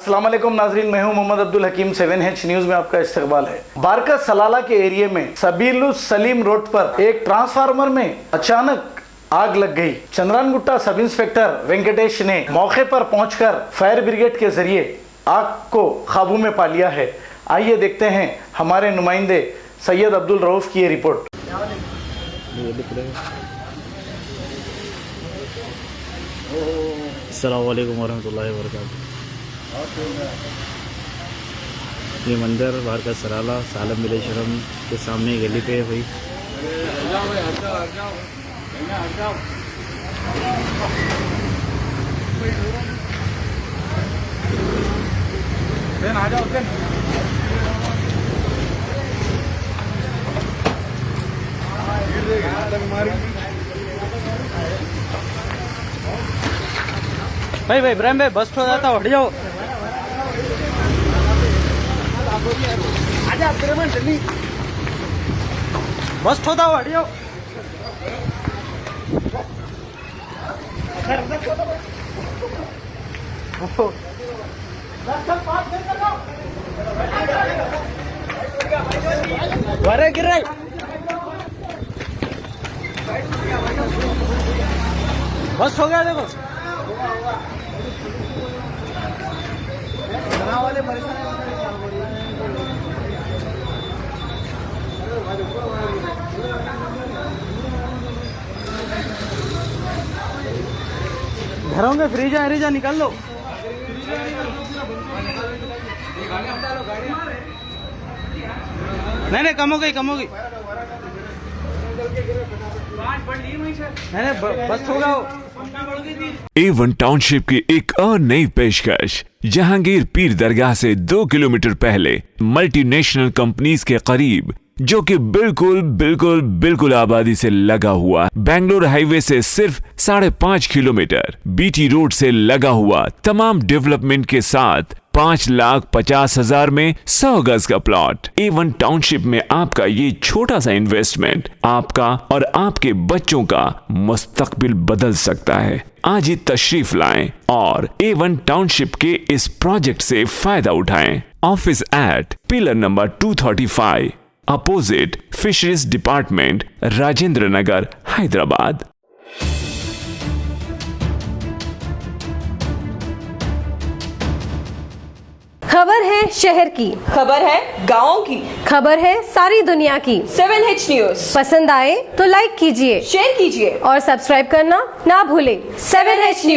अस्सलाम वालेकुम नाजरीन, मैं हूं मोहम्मद अब्दुल हकीम। 7H न्यूज में आपका इस्तकबाल है। बारका सलाला के एरिया में सबीलुस सलीम रोड पर एक ट्रांसफार्मर में अचानक आग लग गई। चंद्रानगुट्टा सब इंस्पेक्टर वेंकटेश ने मौके पर पहुंचकर फायर ब्रिगेड के जरिए आग को काबू में पा लिया है। आइए देखते हैं हमारे नुमाइंदे सैयद अब्दुल रऊफ की ये रिपोर्ट। अस्सलाम वालेकुम वरहमतुल्लाहि वबरकातुहू। ये मंदिर बारका सलाला सालम विलेशरम के सामने गली पे है भाई। भाई भाई इब्राहिम भाई बस थोड़ा था, हट जाओ। आजा अब्दुर्रहमान जल्दी, बस थोड़ा हट जाओ। अरे गिर रहा, बस हो गया देखो। घरों में फ्रीजा निकाल लो। नहीं कम हो गई नहीं बस होगा। A1 टाउनशिप की एक और नई पेशकश। जहांगीर पीर दरगाह से 2 किलोमीटर पहले मल्टीनेशनल कंपनीज के करीब, जो कि बिल्कुल आबादी से लगा हुआ, बेंगलोर हाईवे से सिर्फ 5.5 किलोमीटर, बीटी रोड से लगा हुआ, तमाम डेवलपमेंट के साथ 5,50,000 में 100 गज का प्लॉट। A1 टाउनशिप में आपका ये छोटा सा इन्वेस्टमेंट आपका और आपके बच्चों का मुस्तकबिल बदल सकता है। आज ही तशरीफ लाएं और A1 टाउनशिप के इस प्रोजेक्ट से फायदा उठाएं। Office at pillar number 235 opposite fisheries department, Rajendra Nagar, Hyderabad. खबर है शहर की, खबर है गाँव की, खबर है सारी दुनिया की। 7H न्यूज पसंद आए तो लाइक कीजिए, शेयर कीजिए और सब्सक्राइब करना ना भूलें। 7H news.